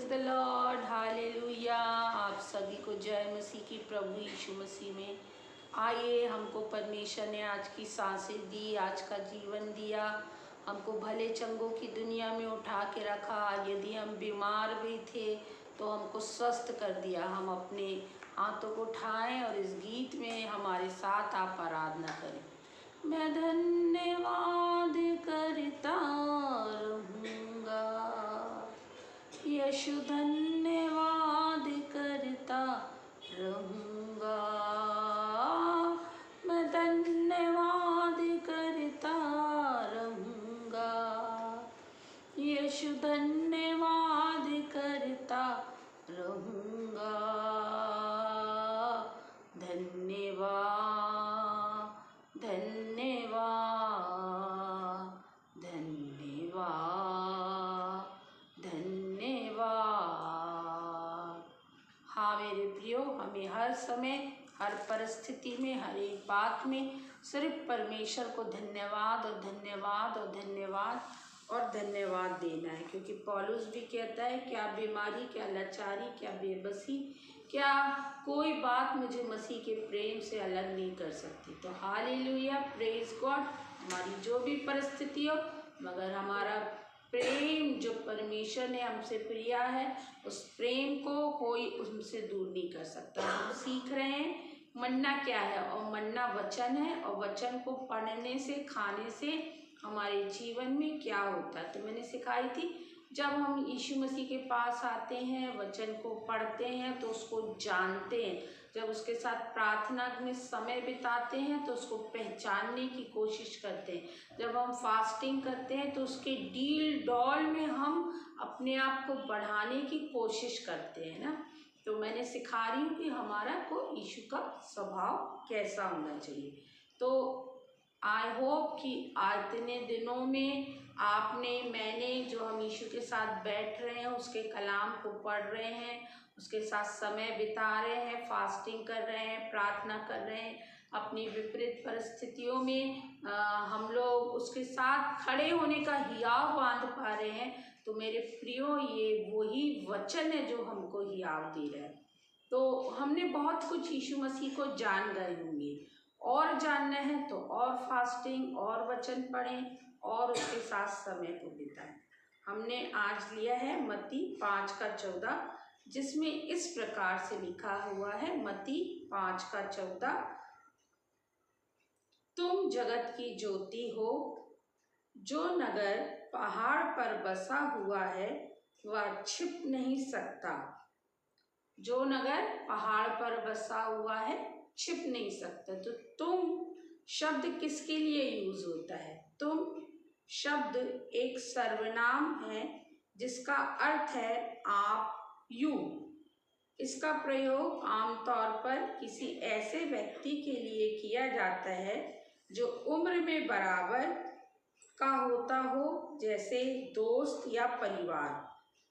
The Lord, hallelujah. आप सभी को जय मसीह की, प्रभु यीशु मसीह में। आइए, हमको परमेश्वर ने आज की सांसें दी, आज का जीवन दिया, हमको भले चंगों की दुनिया में उठा के रखा। यदि हम बीमार भी थे तो हमको स्वस्थ कर दिया। हम अपने हाथों को उठाएं और इस गीत में हमारे साथ आप आराधना करें। मैं धन्यवाद करता रहूँगा, यीशु धन्यवाद करता रहूँगा। मैं धन्यवाद करता रहूँगा, यीशु धन्यवाद करता रहूँगा। धन्यवाद, धन्यवाद, धन्यवाद, धन्यवाद। हाँ मेरे प्रियो, हमें हर समय, हर परिस्थिति में, हर एक बात में सिर्फ परमेश्वर को धन्यवाद और धन्यवाद और धन्यवाद और धन्यवाद देना है। क्योंकि पौलुस भी कहता है, क्या बीमारी, क्या लाचारी, क्या बेबसी, क्या कोई बात मुझे मसीह के प्रेम से अलग नहीं कर सकती। तो हालेलुया, प्रेज गॉड। हमारी जो भी परिस्थिति हो, मगर हमारा प्रेम जो परमेश्वर ने हमसे प्रिया है, उस प्रेम को कोई हमसे दूर नहीं कर सकता। हम सीख रहे हैं मन्ना क्या है, और मन्ना वचन है, और वचन को पढ़ने से, खाने से हमारे जीवन में क्या होता है। तो मैंने सिखाई थी, जब हम यीशु मसीह के पास आते हैं, वचन को पढ़ते हैं तो उसको जानते हैं। जब उसके साथ प्रार्थना में समय बिताते हैं तो उसको पहचानने की कोशिश करते हैं। जब हम फास्टिंग करते हैं तो उसके डील डॉल में हम अपने आप को बढ़ाने की कोशिश करते हैं ना। तो मैंने सिखा रही हूँ कि हमारा को यीशु का स्वभाव कैसा होना चाहिए। तो आई होप कि आज इतने दिनों में आपने, मैंने, जो हम यीशु के साथ बैठ रहे हैं, उसके कलाम को पढ़ रहे हैं, उसके साथ समय बिता रहे हैं, फास्टिंग कर रहे हैं, प्रार्थना कर रहे हैं, अपनी विपरीत परिस्थितियों में हम लोग उसके साथ खड़े होने का हियाव बांध पा रहे हैं। तो मेरे प्रियो, ये वही वचन है जो हमको हियाव दे रहा है। तो हमने बहुत कुछ यीशु मसीह को जान गए होंगे, और जानना है तो और फास्टिंग और वचन पढ़ें और उसके साथ समय को बिताएं। हमने आज लिया है मत्ती 5:14, जिसमें इस प्रकार से लिखा हुआ है, मत्ती 5:14, तुम जगत की ज्योति हो। जो नगर पहाड़ पर बसा हुआ है वह छिप नहीं सकता। जो नगर पहाड़ पर बसा हुआ है छिप नहीं सकता। तो तुम शब्द किसके लिए यूज होता है? तुम शब्द एक सर्वनाम है जिसका अर्थ है आप, यू। इसका प्रयोग आमतौर पर किसी ऐसे व्यक्ति के लिए किया जाता है जो उम्र में बराबर का होता हो, जैसे दोस्त या परिवार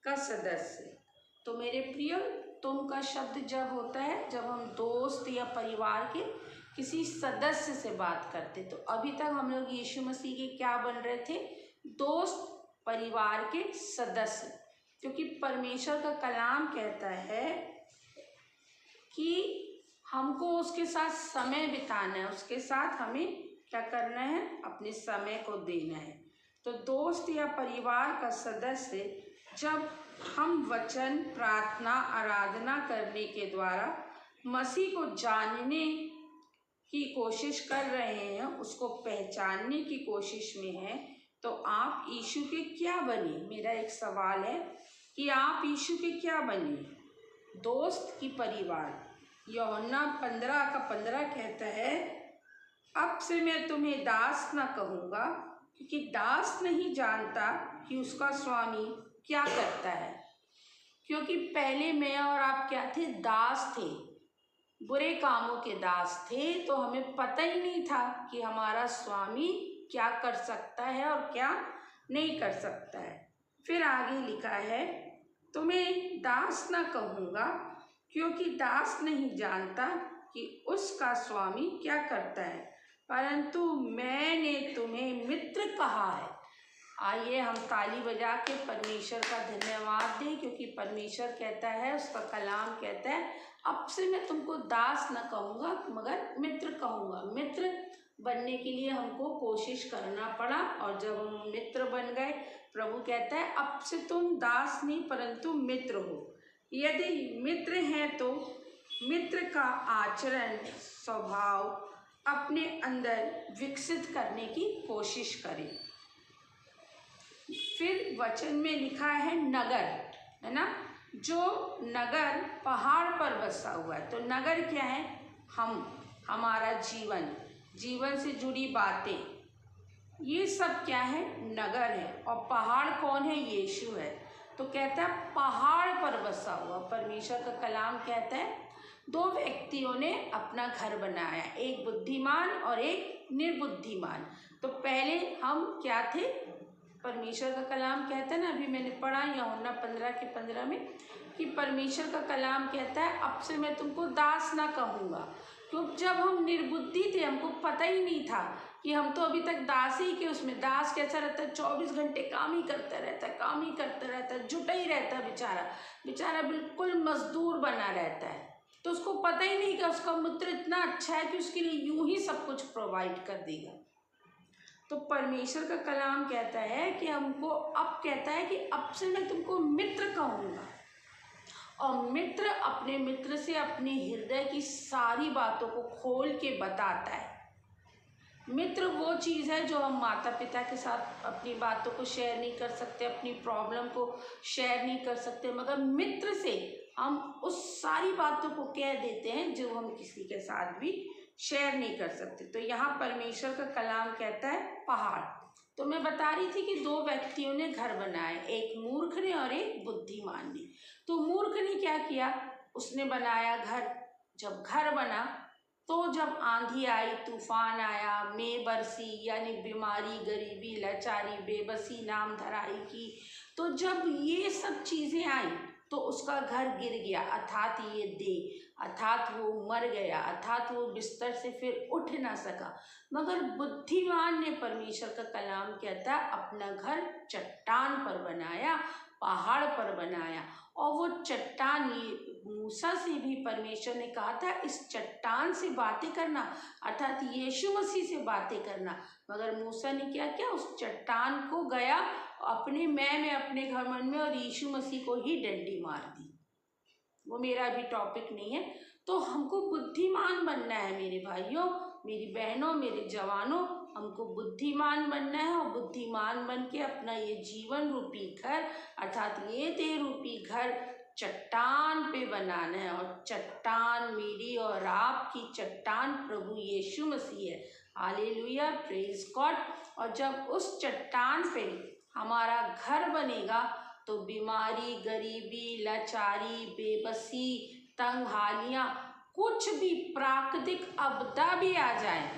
का सदस्य। तो मेरे प्रिय, तुम का शब्द जब होता है जब हम दोस्त या परिवार के किसी सदस्य से बात करते। तो अभी तक हम लोग यीशु मसीह के क्या बन रहे थे? दोस्त, परिवार के सदस्य। क्योंकि परमेश्वर का कलाम कहता है कि हमको उसके साथ समय बिताना है, उसके साथ हमें क्या करना है? अपने समय को देना है। तो दोस्त या परिवार का सदस्य, जब हम वचन, प्रार्थना, आराधना करने के द्वारा मसीह को जानने की कोशिश कर रहे हैं, उसको पहचानने की कोशिश में हैं, तो आप यीशु के क्या बने? मेरा एक सवाल है कि आप यीशु के क्या बने? दोस्त की परिवार? यूहन्ना 15:15 कहता है, अब से मैं तुम्हें दास न कहूँगा, क्योंकि दास नहीं जानता कि उसका स्वामी क्या करता है। क्योंकि पहले मैं और आप क्या थे? दास थे, बुरे कामों के दास थे। तो हमें पता ही नहीं था कि हमारा स्वामी क्या कर सकता है और क्या नहीं कर सकता है। फिर आगे लिखा है, तुम्हें दास न कहूँगा क्योंकि दास नहीं जानता कि उसका स्वामी क्या करता है, परंतु मैंने तुम्हें मित्र कहा है। आइए हम ताली बजा के परमेश्वर का धन्यवाद दें, क्योंकि परमेश्वर कहता है, उसका कलाम कहता है, अब से मैं तुमको दास न कहूँगा मगर मित्र कहूँगा। मित्र बनने के लिए हमको कोशिश करना पड़ा, और जब हम मित्र बन गए, प्रभु कहता है अब से तुम दास नहीं परंतु मित्र हो। यदि मित्र हैं तो मित्र का आचरण स्वभाव अपने अंदर विकसित करने की कोशिश करें। फिर वचन में लिखा है नगर, है ना, जो नगर पहाड़ पर बसा हुआ है। तो नगर क्या है? हमारा जीवन, जीवन से जुड़ी बातें, ये सब क्या है? नगर है। और पहाड़ कौन है? यीशु है। तो कहता है पहाड़ पर बसा हुआ। परमेश्वर का कलाम कहता है दो व्यक्तियों ने अपना घर बनाया, एक बुद्धिमान और एक निर्बुद्धिमान। तो पहले हम क्या थे? परमेश्वर का कलाम कहता है ना, अभी मैंने पढ़ा यूहन्ना 15:15 में, कि परमेश्वर का कलाम कहता है अब से मैं तुमको दास ना कहूँगा। क्योंकि जब हम निर्बुद्धि थे, हमको पता ही नहीं था कि हम तो अभी तक दास ही के उसमें। दास कैसा रहता है? 24 घंटे काम ही करता रहता है, काम ही करता रहता है, जुटा ही रहता है बेचारा बिल्कुल मजदूर बना रहता है। तो उसको पता ही नहीं कि उसका मित्र इतना अच्छा है कि उसके लिए यूं ही सब कुछ प्रोवाइड कर देगा। तो परमेश्वर का कलाम कहता है कि हमको अब कहता है कि अब से मैं तुमको मित्र कहूँगा। और मित्र अपने मित्र से अपने हृदय की सारी बातों को खोल के बताता है। मित्र वो चीज़ है जो हम माता पिता के साथ अपनी बातों को शेयर नहीं कर सकते, अपनी प्रॉब्लम को शेयर नहीं कर सकते, मगर मित्र से हम उस सारी बातों को कह देते हैं जो हम किसी के साथ भी शेयर नहीं कर सकते। तो यहाँ परमेश्वर का कलाम कहता है पहाड़। तो मैं बता रही थी कि दो व्यक्तियों ने घर बनाए, एक मूर्ख ने और एक बुद्धिमान ने। तो मूर्ख ने क्या किया? उसने बनाया घर। जब घर बना तो जब आंधी आई, तूफान आया, मेघ बरसी, यानी बीमारी, गरीबी, लाचारी, बेबसी नाम धराई की, तो जब ये सब चीज़ें आई तो उसका घर गिर गया, अर्थात वो मर गया, अर्थात वो बिस्तर से फिर उठ ना सका। मगर बुद्धिमान ने, परमेश्वर का कलाम कहता है, अपना घर चट्टान पर बनाया, पहाड़ पर बनाया। और वो चट्टान, मूसा से भी परमेश्वर ने कहा था इस चट्टान से बातें करना, अर्थात यीशु मसीह से बातें करना। मगर मूसा ने क्या किया? उस चट्टान को गया अपने में अपने घमंड में, और यीशु मसीह को ही डंडी मार दी। वो मेरा भी टॉपिक नहीं है। तो हमको बुद्धिमान बनना है मेरे भाइयों, मेरी बहनों, मेरे जवानों, हमको बुद्धिमान बनना है। और बुद्धिमान बन के अपना ये जीवन रूपी घर, अर्थात ये देह रूपी घर चट्टान पे बनाना है। और चट्टान मेरी और आपकी चट्टान प्रभु यीशु मसीह है। Hallelujah, praise God. और जब उस चट्टान पे हमारा घर बनेगा तो बीमारी, गरीबी, लाचारी, बेबसी, तंगहालियाँ, कुछ भी प्राकृतिक आपदा भी आ जाए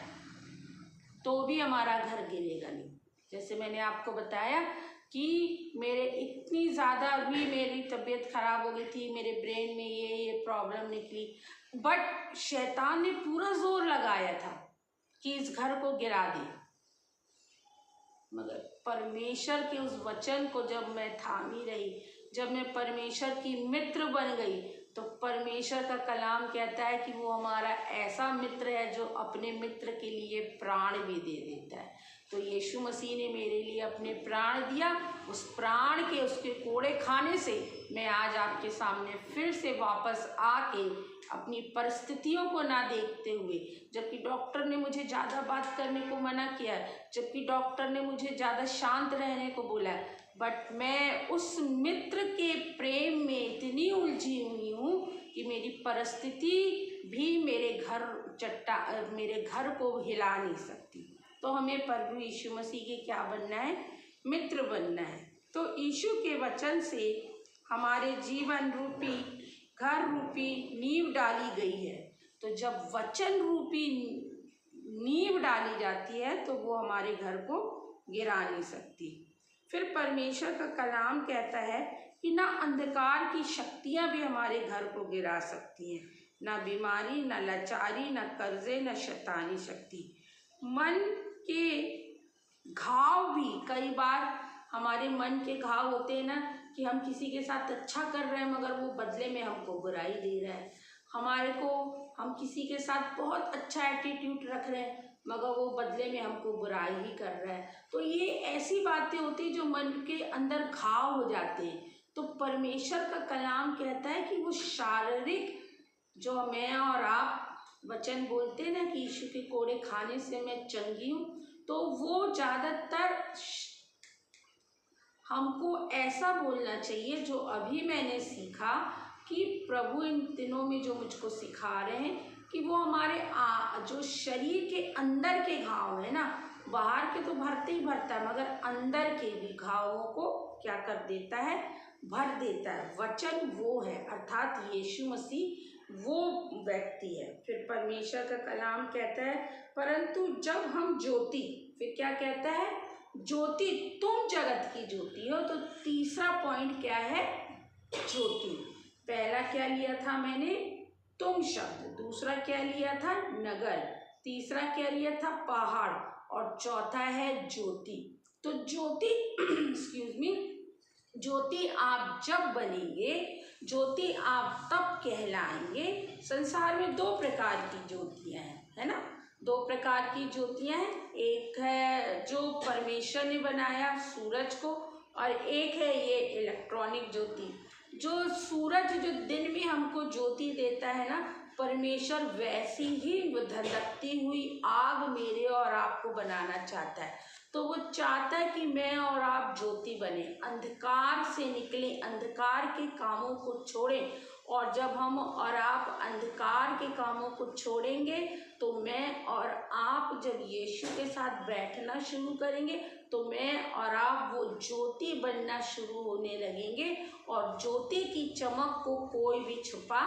तो भी हमारा घर गिरेगा नहीं। जैसे मैंने आपको बताया कि मेरे इतनी ज़्यादा भी मेरी तबीयत खराब हो गई थी, मेरे ब्रेन में ये प्रॉब्लम निकली, बट शैतान ने पूरा जोर लगाया था कि इस घर को गिरा दे। मगर परमेश्वर के उस वचन को जब मैं थामी रही, जब मैं परमेश्वर की मित्र बन गई, तो परमेश्वर का कलाम कहता है कि वो हमारा ऐसा मित्र है जो अपने मित्र के लिए प्राण भी दे देता है। तो यीशु मसीह ने मेरे लिए अपने प्राण दिया। उस प्राण के, उसके कोड़े खाने से मैं आज आपके सामने फिर से वापस आके अपनी परिस्थितियों को ना देखते हुए, जबकि डॉक्टर ने मुझे ज़्यादा बात करने को मना किया है, जबकि डॉक्टर ने मुझे ज़्यादा शांत रहने को बोला है, बट मैं उस मित्र के प्रेम में इतनी उलझी हुई हूँ कि मेरी परिस्थिति भी मेरे घर को हिला नहीं सकती। तो हमें प्रभु यीशु मसीह के क्या बनना है? मित्र बनना है। तो यीशु के वचन से हमारे जीवन रूपी, घर रूपी नींव डाली गई है। तो जब वचन रूपी नींव डाली जाती है तो वो हमारे घर को गिरा नहीं सकती। फिर परमेश्वर का कलाम कहता है कि ना अंधकार की शक्तियाँ भी हमारे घर को गिरा सकती हैं, ना बीमारी, ना लाचारी, ना कर्जे, ना शैतानी शक्ति। मन के घाव भी कई बार हमारे मन के घाव होते हैं ना कि हम किसी के साथ अच्छा कर रहे हैं मगर वो बदले में हमको बुराई दे रहा है, हम किसी के साथ बहुत अच्छा एटीट्यूड रख रहे हैं मगर वो बदले में हमको बुराई ही कर रहा है। तो ये ऐसी बातें होती जो मन के अंदर घाव हो जाते हैं। तो परमेश्वर का कलाम कहता है कि वो शारीरिक जो मैं और आप वचन बोलते हैं ना कि यीशु के कोड़े खाने से मैं चंगी हूँ, तो वो ज़्यादातर हमको ऐसा बोलना चाहिए जो अभी मैंने सीखा कि प्रभु इन दिनों में जो मुझको सिखा रहे हैं कि वो हमारे जो शरीर के अंदर के घाव है ना, बाहर के तो भरते ही भरता है मगर अंदर के भी घावों को क्या कर देता है, भर देता है। वचन वो है अर्थात यीशु मसीह वो व्यक्ति है। फिर परमेश्वर का कलाम कहता है परंतु जब हम ज्योति, फिर क्या कहता है, ज्योति, तुम जगत की ज्योति हो। तो तीसरा पॉइंट क्या है, ज्योति। पहला क्या लिया था मैंने, तुम शब्द, दूसरा क्या लिया था, नगर, तीसरा क्या लिया था, पहाड़, और चौथा है ज्योति। तो ज्योति एक्सक्यूज मी, ज्योति आप जब बनेंगे, ज्योति आप तब कहलाएंगे। संसार में दो प्रकार की ज्योतियां हैं, है ना, दो प्रकार की ज्योतियां हैं। एक है जो परमेश्वर ने बनाया सूरज को, और एक है ये इलेक्ट्रॉनिक ज्योति। जो सूरज जो दिन में हमको ज्योति देता है ना, परमेश्वर वैसी ही धधकती हुई आग मेरे और आपको बनाना चाहता है। तो वो चाहता है कि मैं और आप ज्योति बने, अंधकार से निकले, अंधकार के कामों को छोड़ें। और जब हम और आप अंधकार के कामों को छोड़ेंगे तो मैं और आप जब यीशु के साथ बैठना शुरू करेंगे तो मैं और आप वो ज्योति बनना शुरू होने लगेंगे, और ज्योति की चमक को कोई भी छुपा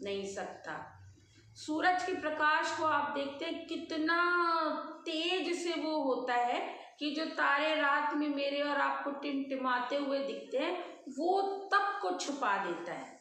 नहीं सकता। सूरज के प्रकाश को आप देखते हैं कितना तेज से वो होता है कि जो तारे रात में मेरे और आपको टिमटिमाते हुए दिखते हैं वो तब को छुपा देता है।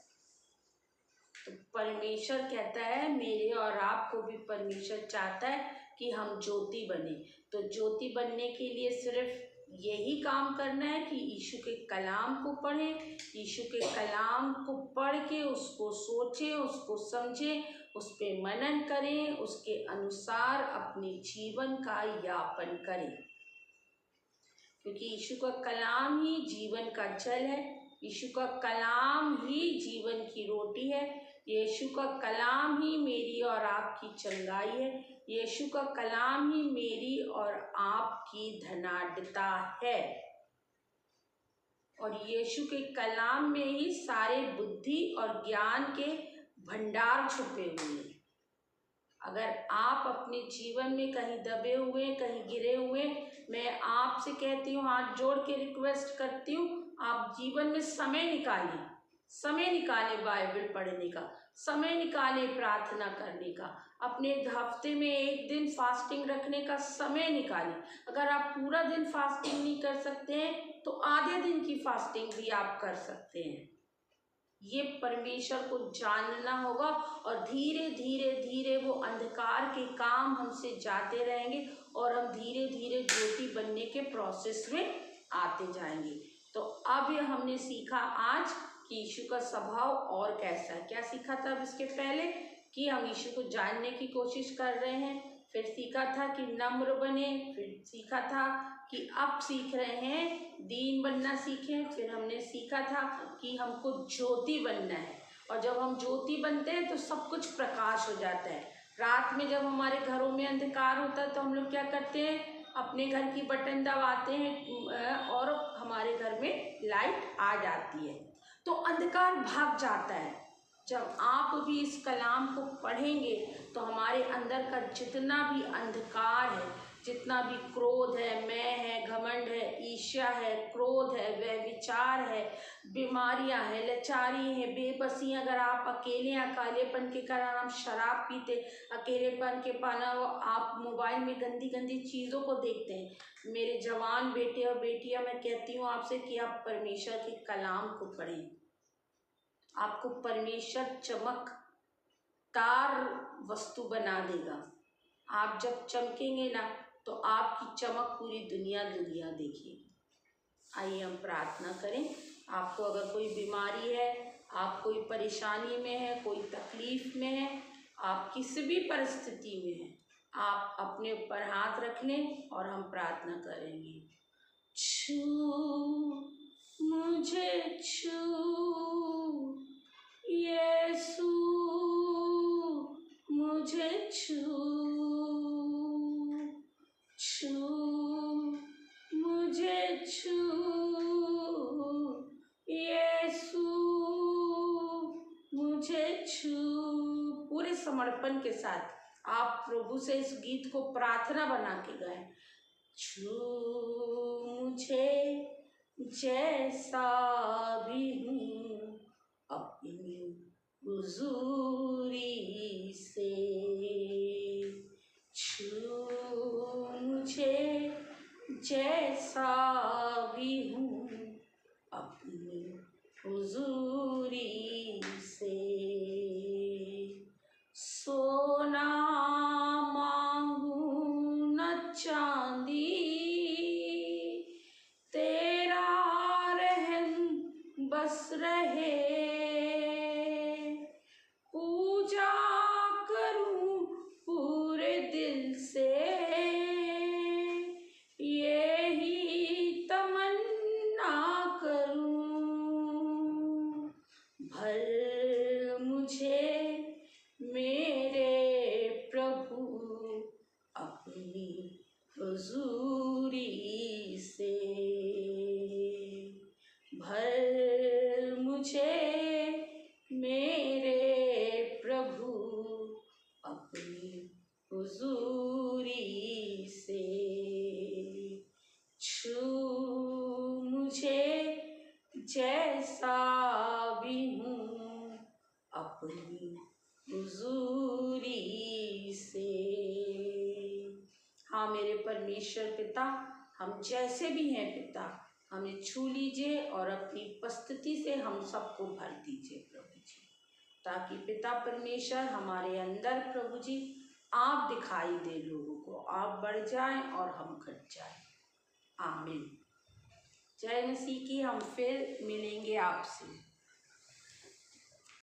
तो परमेश्वर कहता है मेरे और आपको भी परमेश्वर चाहता है कि हम ज्योति बने। तो ज्योति बनने के लिए सिर्फ यही काम करना है कि यीशु के कलाम को पढ़ें, यीशु के कलाम को पढ़ के उसको सोचें, उसको समझें, उस पर मनन करें, उसके अनुसार अपने जीवन का यापन करें। क्योंकि यीशु का कलाम ही जीवन का जल है, यीशु का कलाम ही जीवन की रोटी है, यीशु का कलाम ही मेरी और आपकी चंगाई है, यीशु का कलाम ही मेरी और आपकी धनाढ्यता है। और यीशु के कलाम में ही सारे बुद्धि और ज्ञान के भंडार छुपे हुए हैं। अगर आप अपने जीवन में कहीं दबे हुए, कहीं गिरे हुए, मैं आपसे कहती हूँ, हाथ जोड़ के रिक्वेस्ट करती हूँ, आप जीवन में समय निकालिए, समय निकालें बाइबल पढ़ने का, समय निकालें प्रार्थना करने का, अपने हफ्ते में एक दिन फास्टिंग रखने का समय निकालें। अगर आप पूरा दिन फास्टिंग नहीं कर सकते हैं तो आधे दिन की फास्टिंग भी आप कर सकते हैं। ये परमेश्वर को जानना होगा, और धीरे धीरे धीरे वो अंधकार के काम हमसे जाते रहेंगे और हम धीरे धीरे ज्योति बनने के प्रोसेस में आते जाएंगे। तो अब ये हमने सीखा आज कि यीशु का स्वभाव और कैसा है। क्या सीखा था अब इसके पहले, कि हम यीशु को जानने की कोशिश कर रहे हैं, फिर सीखा था कि नम्र बने, फिर सीखा था कि अब सीख रहे हैं दीन बनना सीखें, फिर हमने सीखा था कि हमको ज्योति बनना है। और जब हम ज्योति बनते हैं तो सब कुछ प्रकाश हो जाता है। रात में जब हमारे घरों में अंधकार होता है तो हम लोग क्या करते हैं, अपने घर की बटन दबाते हैं और हमारे घर में लाइट आ जाती है, तो अंधकार भाग जाता है। जब आप भी इस कलाम को पढ़ेंगे तो हमारे अंदर का जितना भी अंधकार है, जितना भी क्रोध है, मैं है, घमंड है, ईर्ष्या है, क्रोध है, व्यभिचार है, बीमारियां हैं, लाचारी है, बेबसी, अगर आप अकेले अकेलेपन के कारण आप शराब पीते, अकेलेपन के पाना आप मोबाइल में गंदी गंदी चीज़ों को देखते हैं, मेरे जवान बेटे और बेटियां, मैं कहती हूँ आपसे कि आप परमेश्वर के कलाम को पढ़ें। आपको परमेश्वर चमकदार वस्तु बना देगा। आप जब चमकेंगे ना तो आपकी चमक पूरी दुनिया देखेगी। आइए हम प्रार्थना करें। आपको अगर कोई बीमारी है, आप कोई परेशानी में है, कोई तकलीफ में है, आप किसी भी परिस्थिति में हैं, आप अपने ऊपर हाथ रख लें और हम प्रार्थना करेंगे। छू मुझे छू यीशु, मुझे छू मुझे छू यीशु, मुझे छू। पूरे समर्पण के साथ आप प्रभु से इस गीत को प्रार्थना बना के गाएं। छू मुझे जैसा भी हूँ अपनी हुजूरी से, छू मुझे जैसा भी हूँ अपनी हुजूरी से। सोना मांगू न चांदी, तेरा रहम बस रहे। पूजा करूं पूरे दिल से, यही तमन्ना करूं। भर मुझे मेरे प्रभु अपनी हुजूरी से, भर मुझे मेरे प्रभु अपनी हुजूरी से। छू मुझे जैसा भी हूँ अपनी हुजूरी से। हाँ मेरे परमेश्वर पिता, हम जैसे भी हैं पिता, हमें छू लीजिए और अपनी उपस्थिति से हम सबको भर दीजिए प्रभु जी, ताकि पिता परमेश्वर हमारे अंदर प्रभु जी आप दिखाई दे, लोगों को आप बढ़ जाएं और हम घट जाएं। आमीन। जय मसीह की। हम फिर मिलेंगे आपसे।